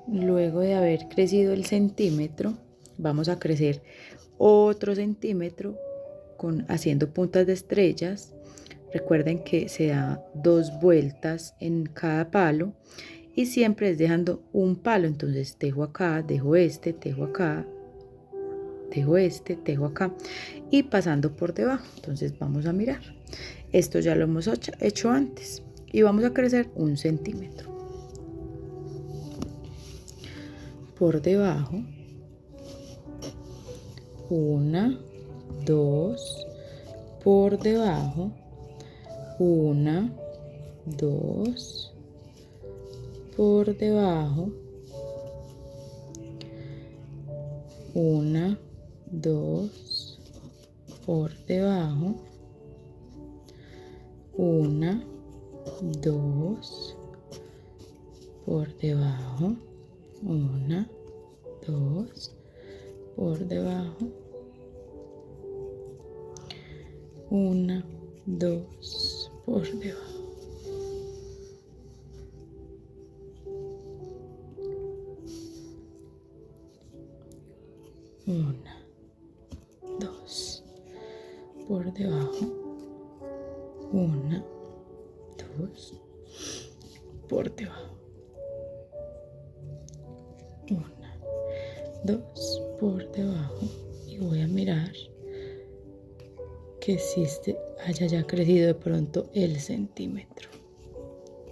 luego de haber crecido el centímetro, vamos a crecer otro centímetro haciendo puntas de estrellas. Recuerden que se da 2 vueltas en cada palo y siempre es dejando un palo. Entonces tejo acá, dejo este, tejo acá, tejo este, tejo acá y pasando por debajo. Entonces vamos a mirar. Esto ya lo hemos hecho antes y vamos a crecer 1 centímetro. Por debajo, 1, 2, por debajo, 1, 2, por debajo, 1, 2, por debajo, 1, 2, por debajo, 1, 2, por debajo, 1, 2, por debajo. Una, 2, por debajo, 1, 2, por debajo, 1, 2, por debajo, y voy a mirar que si haya ya crecido de pronto el centímetro.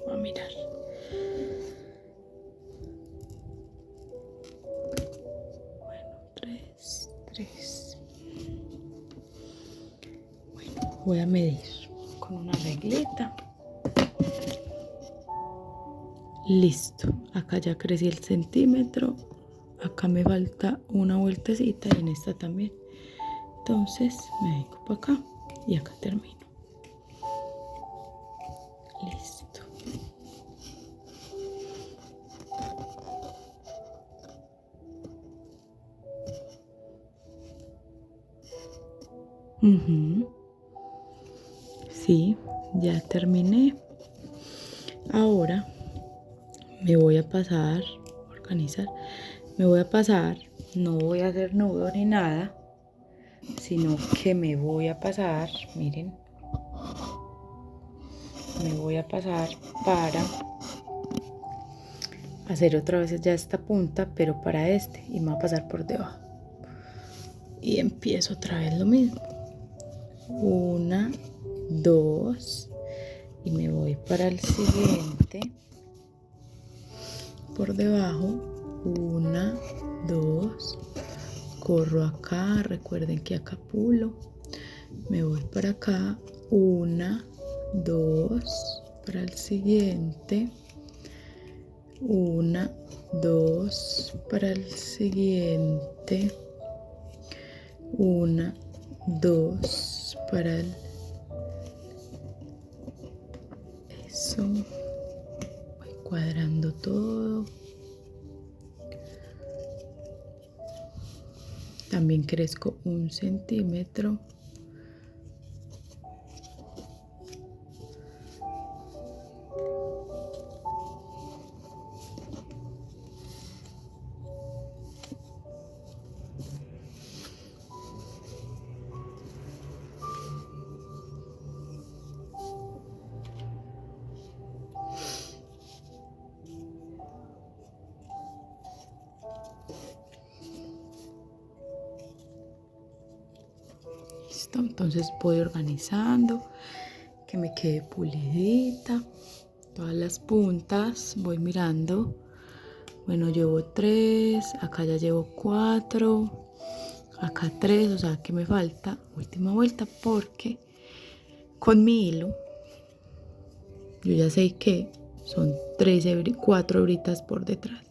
Voy a mirar. Bueno, 3. Bueno, voy a medir con una regleta. Listo, acá ya crecí el centímetro, acá me falta una vueltecita y en esta también. Entonces me vengo para acá y acá termino. Listo. Sí, ya terminé. Ahora me voy a pasar, organizar, me voy a pasar, no voy a hacer nudo ni nada, sino que me voy a pasar, miren, me voy a pasar para hacer otra vez ya esta punta, pero para este, y me voy a pasar por debajo. Y empiezo otra vez lo mismo. 1, 2, y me voy para el siguiente. Por debajo, 1, 2, corro acá, recuerden que acá pulo, me voy para acá, 1, 2, para el siguiente, 1, 2, para el siguiente, 1, 2, para el... Eso, voy cuadrando todo. También crezco 1 centímetro. Listo, entonces voy organizando que me quede pulidita todas las puntas, voy mirando. Bueno, llevo 3, acá ya llevo 4, acá 3, o sea que me falta última vuelta porque con mi hilo yo ya sé que son 4 hebritas por detrás.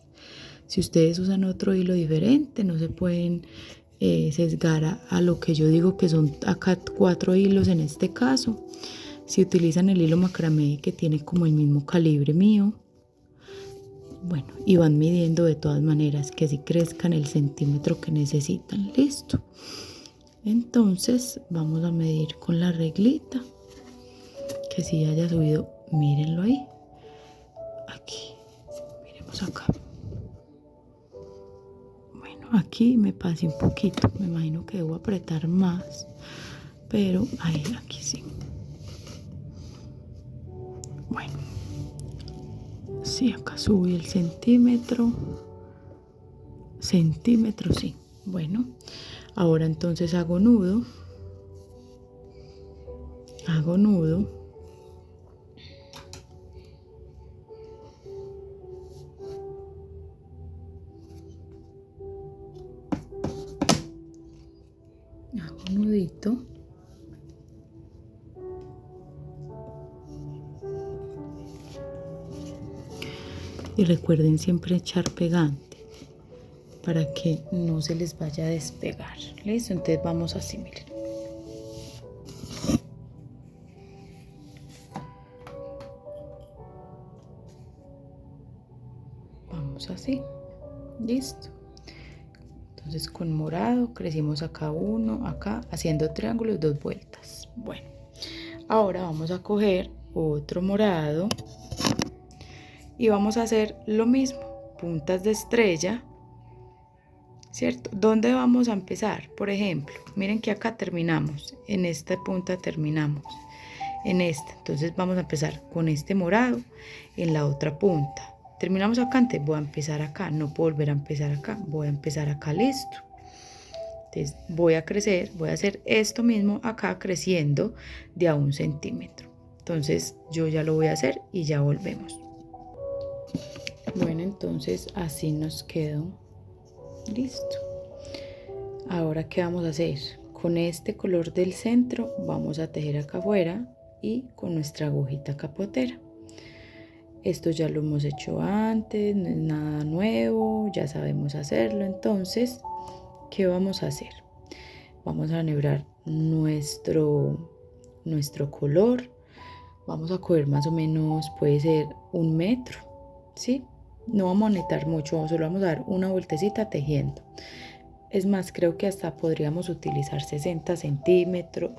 Si ustedes usan otro hilo diferente, no se pueden sesgar a lo que yo digo que son acá 4 hilos en este caso. Si utilizan el hilo macramé que tiene como el mismo calibre mío, bueno, y van midiendo de todas maneras que así crezcan el centímetro que necesitan. Listo. Entonces vamos a medir con la reglita que si haya subido, mírenlo ahí, aquí, miremos acá. aquí me pasé un poquito, me imagino que debo apretar más, pero ahí, aquí sí. Bueno, sí, acá subí el centímetro, sí. Bueno, ahora entonces hago nudo, hago nudo, hago nudito. Y recuerden siempre echar pegante para que no se les vaya a despegar. ¿Listo? Entonces vamos así, miren. Vamos así. Listo. Entonces con morado crecimos acá uno, acá, haciendo triángulos, 2 vueltas. Bueno, ahora vamos a coger otro morado y vamos a hacer lo mismo, puntas de estrella, ¿cierto? ¿Dónde vamos a empezar? Por ejemplo, miren que acá terminamos, en esta punta terminamos, en esta. Entonces vamos a empezar con este morado en la otra punta. Terminamos acá, antes voy a empezar acá, no puedo volver a empezar acá, voy a empezar acá, listo. Entonces voy a crecer, voy a hacer esto mismo acá creciendo de a 1 centímetro. Entonces yo ya lo voy a hacer y ya volvemos. Bueno, entonces así nos quedó. Listo. Ahora, ¿qué vamos a hacer? Con este color del centro vamos a tejer acá afuera y con nuestra agujita capotera. Esto ya lo hemos hecho antes, no es nada nuevo, ya sabemos hacerlo. Entonces, ¿qué vamos a hacer? Vamos a enhebrar nuestro color. Vamos a coger más o menos, puede ser 1 metro, ¿sí? No vamos a necesitar mucho, solo vamos a dar una vueltecita tejiendo. Es más, creo que hasta podríamos utilizar 60 centímetros.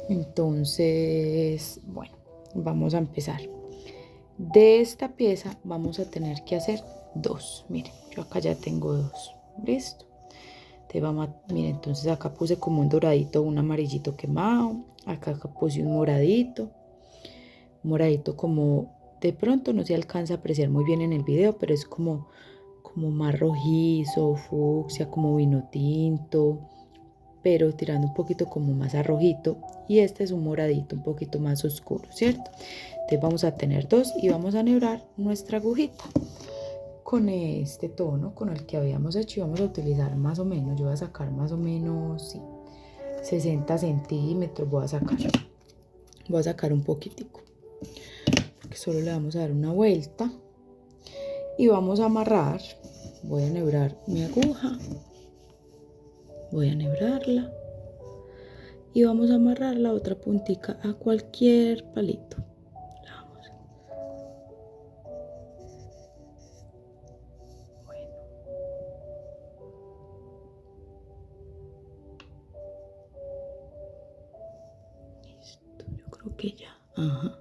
Entonces, bueno, vamos a empezar. De esta pieza vamos a tener que hacer 2. Miren, yo acá ya tengo 2. Listo. Miren, entonces acá puse como un doradito, un amarillito quemado. Acá puse un moradito. Un moradito como, de pronto no se alcanza a apreciar muy bien en el video, pero es como más rojizo, fucsia, como vino tinto, pero tirando un poquito como más a rojito. Y este es un moradito un poquito más oscuro, ¿cierto? Entonces vamos a tener 2 y vamos a enhebrar nuestra agujita con este tono, con el que habíamos hecho, y vamos a utilizar más o menos, yo voy a sacar más o menos, sí, 60 centímetros voy a sacar un poquitico, porque solo le vamos a dar una vuelta y vamos a amarrar. Voy a enhebrar mi aguja, voy a enhebrarla y vamos a amarrar la otra puntica a cualquier palito. Bueno. Listo, yo creo que ya. Ajá.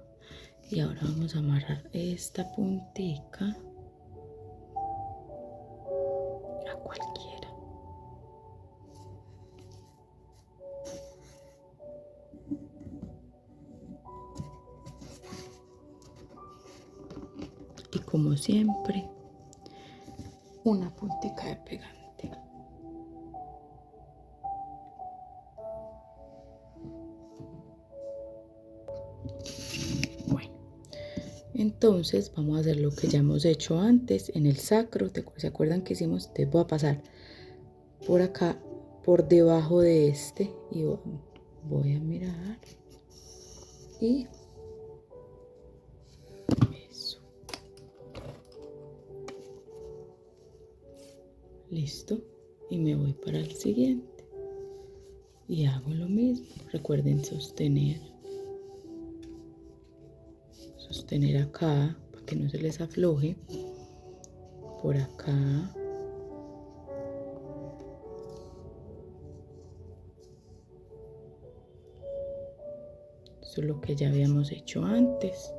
Y ahora vamos a amarrar esta puntica a cualquiera. Y como siempre, una puntica de pegante. Bueno, entonces vamos a hacer lo que ya hemos hecho antes en el sacro. ¿Se acuerdan que hicimos? Te voy a pasar por acá, por debajo de este, y voy a mirar y eso. Listo. Y me voy para el siguiente y hago lo mismo. Recuerden sostener acá para que no se les afloje. Por acá. Eso es lo que ya habíamos hecho antes.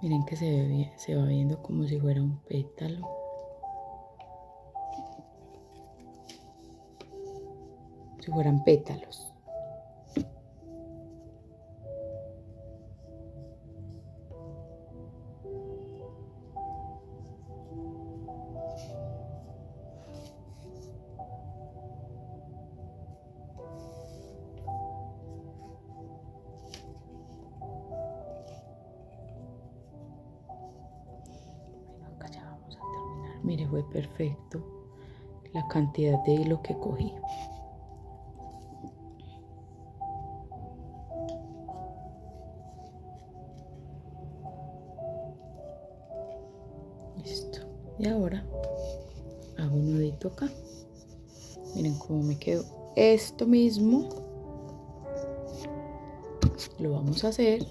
Miren que se va viendo como si fuera un pétalo. Si fueran pétalos. Bueno, acá ya vamos a terminar. Mire, fue perfecto la cantidad de hilo que cogí. Listo. Y ahora hago un nudito acá. Miren cómo me quedó. Esto mismo lo vamos a hacer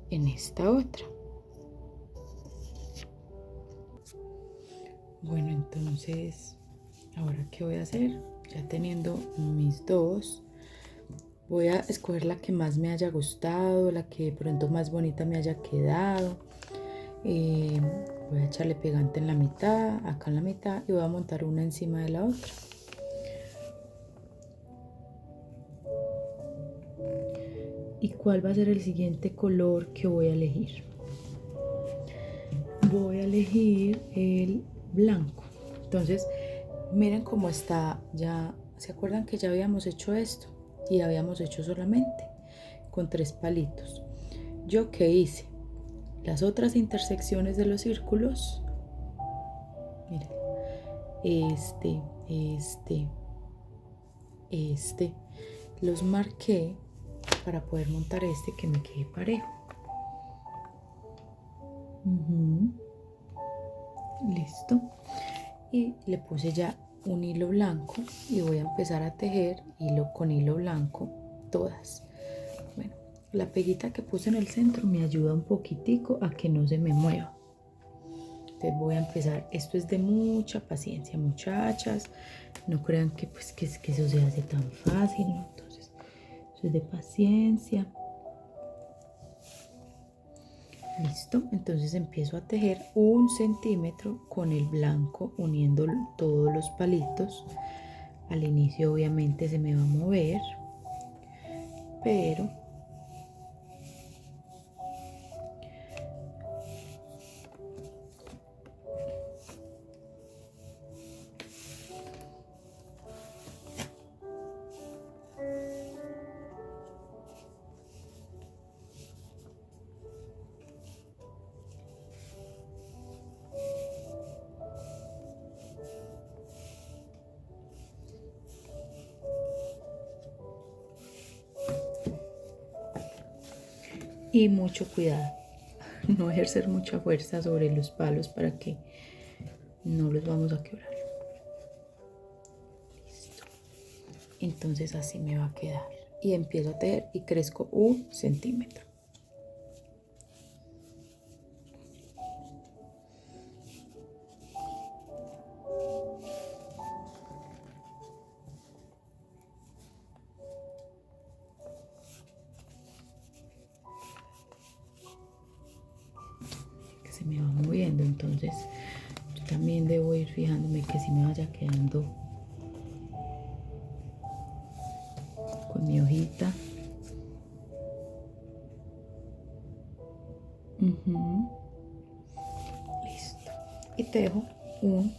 en esta otra. Bueno, entonces, ahora qué voy a hacer, ya teniendo mis dos, voy a escoger la que más me haya gustado, la que de pronto más bonita me haya quedado. Voy a echarle pegante en la mitad, acá en la mitad, y voy a montar una encima de la otra. ¿Y cuál va a ser el siguiente color que voy a elegir? Voy a elegir el blanco. Entonces, miren cómo está ya. ¿Se acuerdan que ya habíamos hecho esto? Y habíamos hecho solamente con 3 palitos. ¿Yo qué hice? Las otras intersecciones de los círculos, miren, este, los marqué para poder montar este que me quede parejo. Listo. Y le puse ya un hilo blanco y voy a empezar a tejer hilo con hilo blanco todas. Bueno, la peguita que puse en el centro me ayuda un poquitico a que no se me mueva. Entonces voy a empezar. Esto es de mucha paciencia, muchachas. No crean que pues que eso se hace tan fácil, ¿no? Entonces eso es de paciencia. Listo, entonces empiezo a tejer 1 centímetro con el blanco, uniendo todos los palitos. Al inicio obviamente se me va a mover, pero y mucho cuidado, no ejercer mucha fuerza sobre los palos para que no los vamos a quebrar. Listo. Entonces así me va a quedar y empiezo a tejer y crezco 1 centímetro. Se me va moviendo, entonces yo también debo ir fijándome que si me vaya quedando con mi hojita. Listo, y tejo 1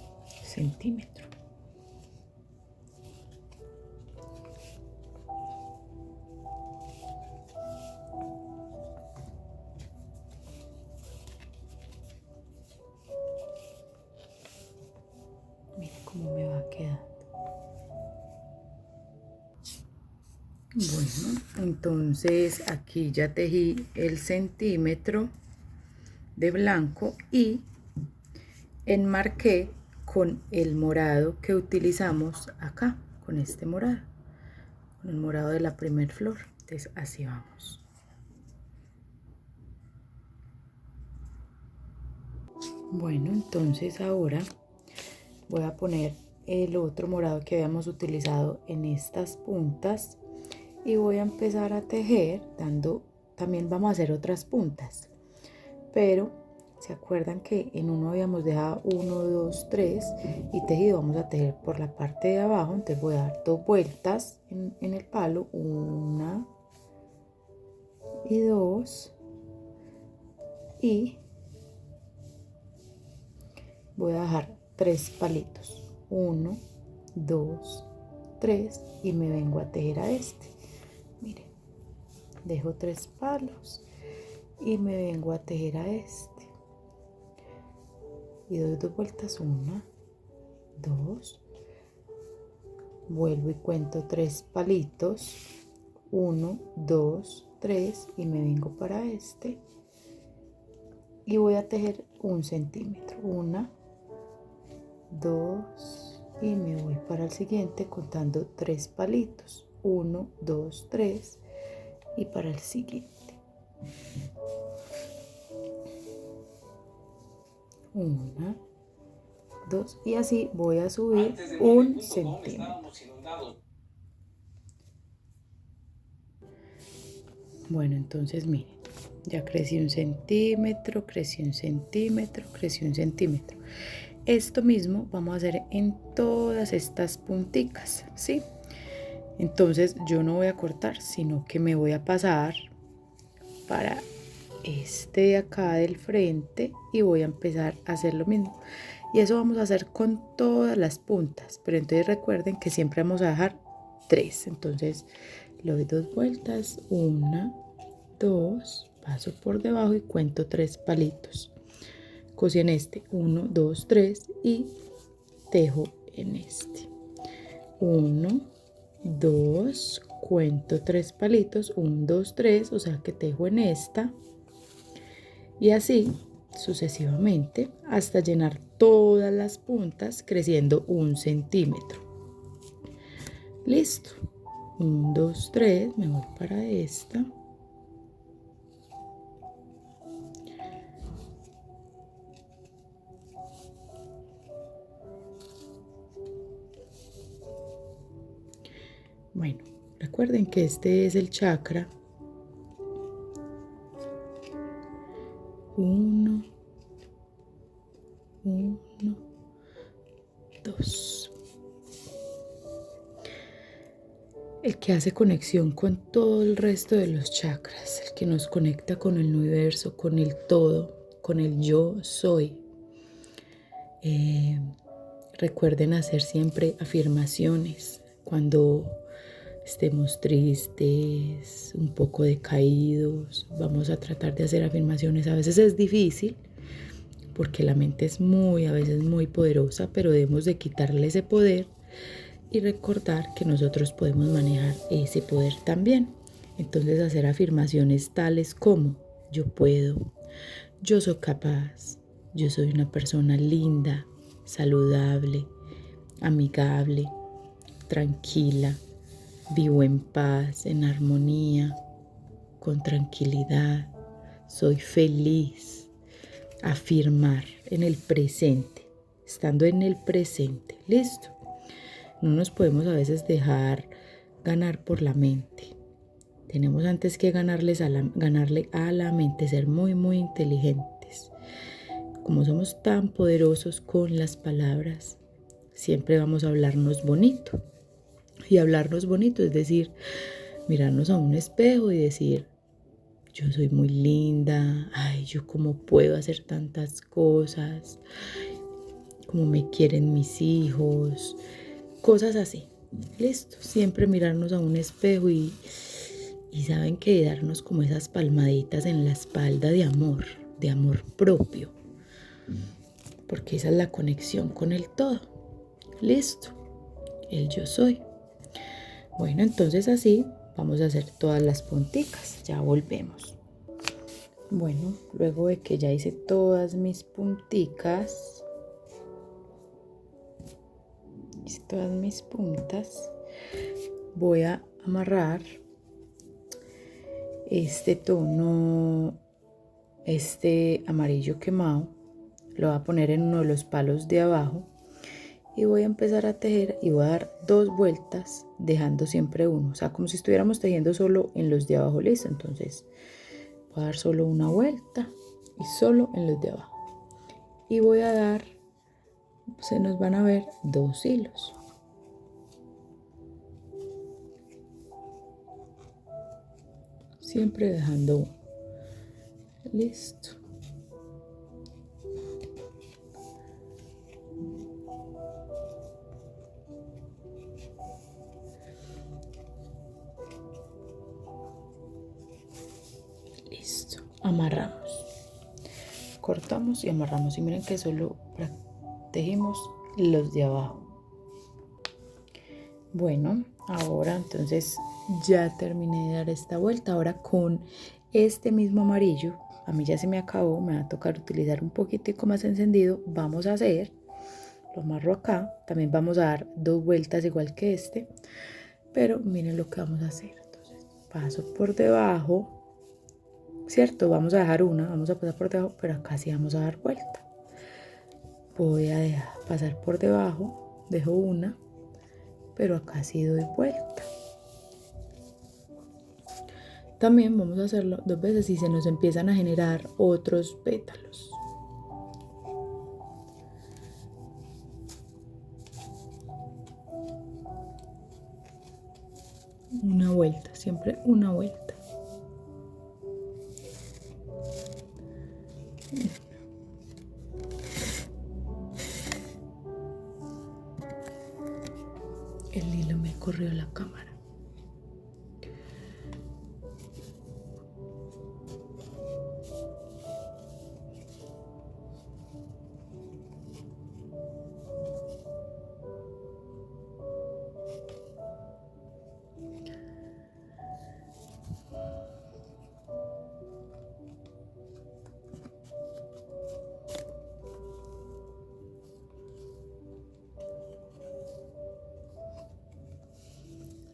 centímetro. Miren cómo me va quedando. Bueno, entonces aquí ya tejí el centímetro de blanco y enmarqué con el morado que utilizamos acá, con este morado, con el morado de la primer flor. Entonces así vamos. Bueno, entonces ahora voy a poner el otro morado que habíamos utilizado en estas puntas y voy a empezar a tejer dando, también vamos a hacer otras puntas, pero se acuerdan que en uno habíamos dejado 1, 2, 3 y tejido. Vamos a tejer por la parte de abajo, entonces voy a dar 2 vueltas en el palo, 1 y 2, y voy a dejar 3 palitos, 1, 2, 3, y me vengo a tejer a este. Miren, dejo 3 palos y me vengo a tejer a este y doy 2 vueltas, 1, 2, vuelvo y cuento 3 palitos, 1, 2, 3, y me vengo para este y voy a tejer 1 centímetro, 1, 2, y me voy para el siguiente contando 3 palitos, 1, 2, 3, y para el siguiente 1, 2, y así voy a subir 1 centímetro. Bueno, entonces miren, ya crecí 1 centímetro, crecí 1 centímetro, crecí 1 centímetro. Esto mismo vamos a hacer en todas estas punticas, ¿sí? Entonces yo no voy a cortar, sino que me voy a pasar para este de acá del frente y voy a empezar a hacer lo mismo. Y eso vamos a hacer con todas las puntas, pero entonces recuerden que siempre vamos a dejar 3. Entonces le doy 2 vueltas, 1, 2, paso por debajo y cuento 3 palitos. Cosí en este, 1, 2, 3, y tejo en este. 1, 2, cuento 3 palitos, 1, 2, 3, o sea que tejo en esta. Y así sucesivamente hasta llenar todas las puntas creciendo 1 centímetro. Listo. 1, 2, 3, me voy para esta. Bueno, recuerden que este es el chakra. 1, 1, 2. El que hace conexión con todo el resto de los chakras, el que nos conecta con el universo, con el todo, con el yo soy. Recuerden hacer siempre afirmaciones cuando estemos tristes, un poco decaídos. Vamos a tratar de hacer afirmaciones. A veces es difícil porque la mente es a veces muy poderosa, pero debemos de quitarle ese poder y recordar que nosotros podemos manejar ese poder también. Entonces hacer afirmaciones tales como: yo puedo, yo soy capaz, yo soy una persona linda, saludable, amigable, tranquila, vivo en paz, en armonía, con tranquilidad, soy feliz. Afirmar en el presente, estando en el presente. Listo. No nos podemos a veces dejar ganar por la mente. Tenemos antes que ganarle a la mente, ser muy, muy inteligentes. Como somos tan poderosos con las palabras, siempre vamos a hablarnos bonito. Y hablarnos bonito es decir, mirarnos a un espejo y decir: yo soy muy linda, ay, yo cómo puedo hacer tantas cosas, cómo me quieren mis hijos, cosas así. Listo, siempre mirarnos a un espejo y saben que darnos como esas palmaditas en la espalda de amor propio, porque esa es la conexión con el todo. Listo, el yo soy. Bueno, entonces así vamos a hacer todas las punticas. Ya volvemos. Bueno, luego de que ya hice todas mis punticas, hice todas mis puntas, voy a amarrar este tono, este amarillo quemado, lo voy a poner en uno de los palos de abajo y voy a empezar a tejer y voy a dar 2 vueltas dejando siempre uno, o sea, como si estuviéramos tejiendo solo en los de abajo. Listo, entonces voy a dar solo una vuelta y solo en los de abajo. Y voy a dar, se nos van a ver 2 hilos. Siempre dejando uno. Listo. Listo. Amarramos. Cortamos y amarramos. Y miren que solo tejimos los de abajo. Bueno, ahora entonces ya terminé de dar esta vuelta. Ahora con este mismo amarillo, a mí ya se me acabó, me va a tocar utilizar un poquitico más encendido. Vamos a hacer, lo amarro acá, también vamos a dar 2 vueltas igual que este, pero miren lo que vamos a hacer. Entonces paso por debajo, ¿cierto? Vamos a dejar una, vamos a pasar por debajo, pero acá sí vamos a dar vuelta. Voy a pasar por debajo, dejo una, pero acá sí doy vuelta. También vamos a hacerlo 2 veces y se nos empiezan a generar otros pétalos. Una vuelta, siempre una vuelta. El hilo me corrió la cámara.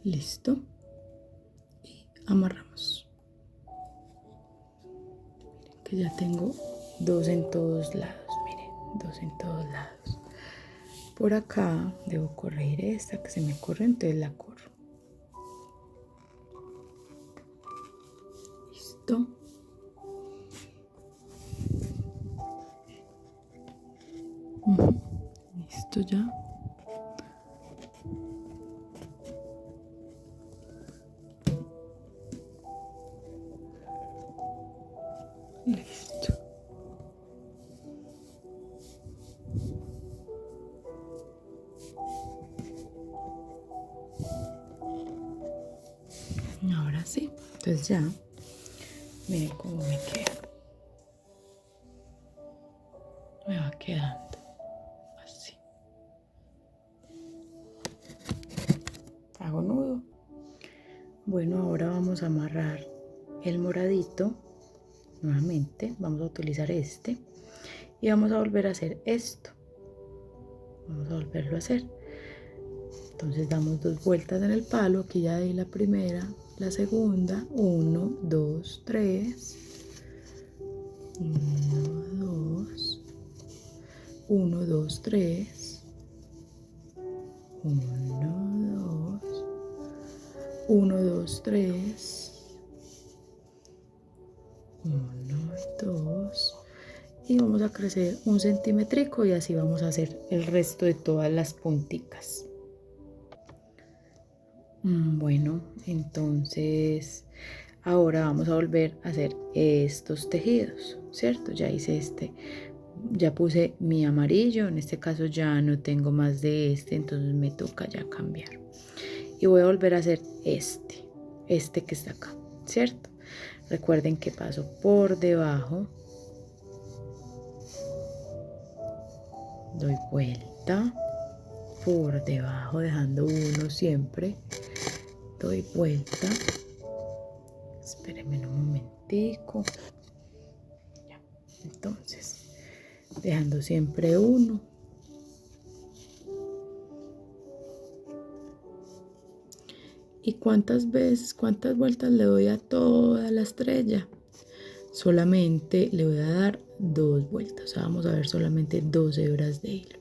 Listo. Y amarramos. Miren que ya tengo 2 en todos lados. Miren, 2 en todos lados. Por acá debo corregir esta que se me corre, entonces la corro. Listo. Listo ya. Listo. Ahora sí, entonces ya, miren cómo me queda. Me va quedando así. Hago nudo. Bueno, ahora vamos a amarrar el moradito. Nuevamente, vamos a utilizar este. Y vamos a volver a hacer esto. Vamos a volverlo a hacer. Entonces damos 2 vueltas en el palo. Aquí ya di la primera, la segunda. 1, 2, 3. 1, 2. 1, 2, 3. 1, 2. 1, 2, 3. 1, 2. Y vamos a crecer 1 centímetro y así vamos a hacer el resto de todas las punticas. Bueno, entonces ahora vamos a volver a hacer estos tejidos, ¿cierto? Ya hice este, ya puse mi amarillo, en este caso ya no tengo más de este, entonces me toca ya cambiar. Y voy a volver a hacer este que está acá, ¿cierto? Recuerden que paso por debajo, doy vuelta por debajo dejando uno siempre, doy vuelta, espérenme un momentico, ya. Entonces dejando siempre uno, y cuántas vueltas le doy a toda la estrella. Solamente le voy a dar 2 vueltas, o sea, vamos a ver solamente 2 hebras de hilo.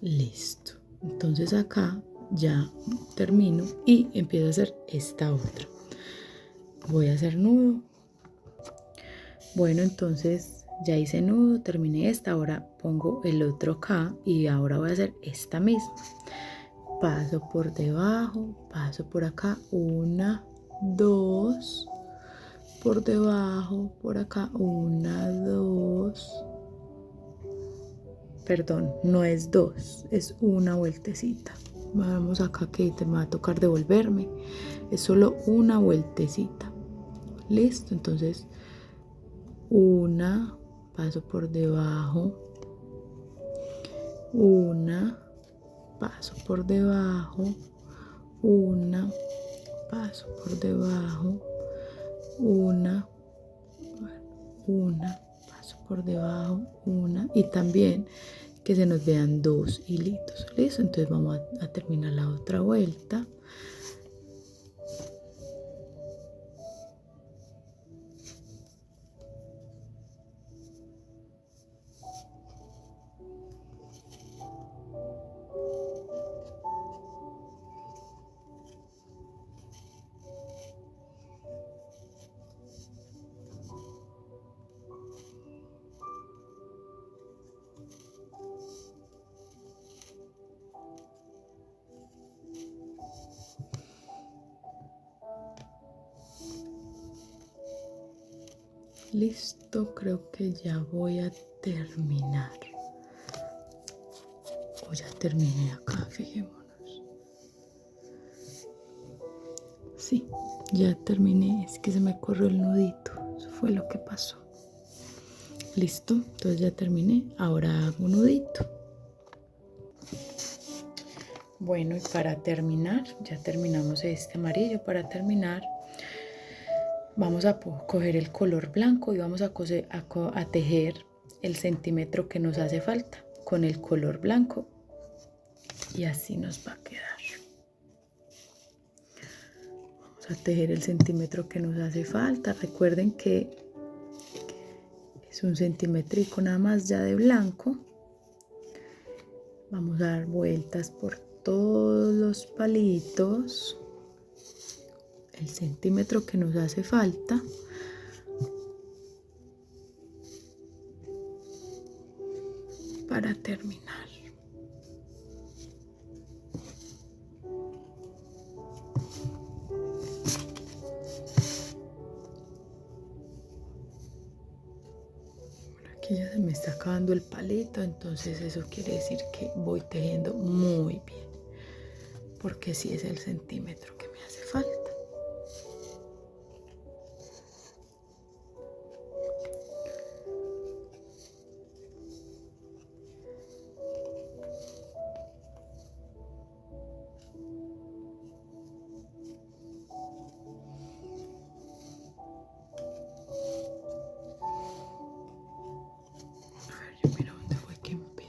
Listo. Entonces acá ya termino y empiezo a hacer esta otra. Voy a hacer nudo. Bueno, entonces ya hice nudo, terminé esta, ahora pongo el otro acá y ahora voy a hacer esta misma. Paso por debajo, paso por acá, 1, 2, por debajo, por acá, 1, 2. Perdón, no es 2, es una vueltecita. Vamos acá que te me va a tocar devolverme. Es solo una vueltecita. Listo, entonces una, paso por debajo, una, paso por debajo, una, paso por debajo, una, paso por debajo, una, y también que se nos vean 2 hilitos. Listo, entonces vamos a terminar la otra vuelta. Listo, creo que ya voy a terminar. O ya terminé acá, fijémonos. Sí, ya terminé, es que se me corrió el nudito. Eso fue lo que pasó. Listo, entonces ya terminé. Ahora hago un nudito. Bueno, y para terminar, ya terminamos este amarillo. Para terminar, vamos a coger el color blanco y vamos a tejer el centímetro que nos hace falta con el color blanco. Y así nos va a quedar. Vamos a tejer el centímetro que nos hace falta. Recuerden que es un centímetrico nada más ya de blanco. Vamos a dar vueltas por todos los palitos. El centímetro que nos hace falta. Para terminar. Aquí ya se me está acabando el palito, entonces eso quiere decir que voy tejiendo muy bien, porque sí es el centímetro que me hace falta.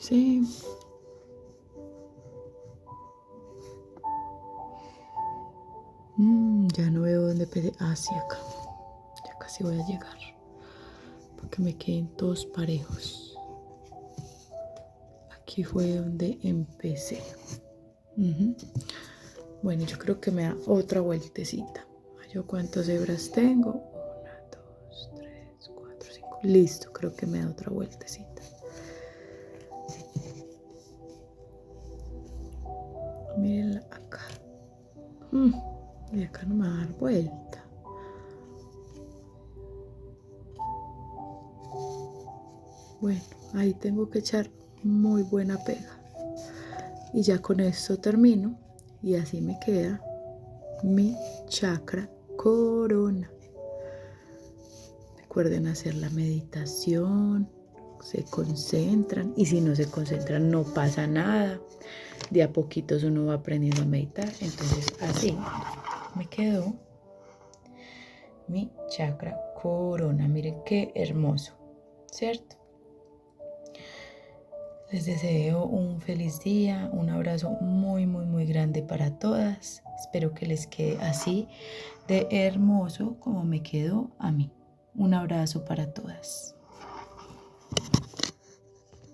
Sí. Ya no veo dónde empecé. Ah, sí, acá. Ya casi voy a llegar. Porque me queden todos parejos. Aquí fue donde empecé. Bueno, yo creo que me da otra vueltecita. ¿Yo cuántas hebras tengo? 1, 2, 3, 4, 5. Listo, creo que me da otra vueltecita. Mírenla acá. Y acá no me va a dar vuelta. Bueno, ahí tengo que echar muy buena pega. Y ya con esto termino. Y así me queda mi chakra corona. Recuerden hacer la meditación. Se concentran. Y si no se concentran, no pasa nada. De a poquitos uno va aprendiendo a meditar. Entonces así me quedó mi chakra corona. Miren qué hermoso, ¿cierto? Les deseo un feliz día, un abrazo muy, muy, muy grande para todas. Espero que les quede así de hermoso como me quedó a mí. Un abrazo para todas.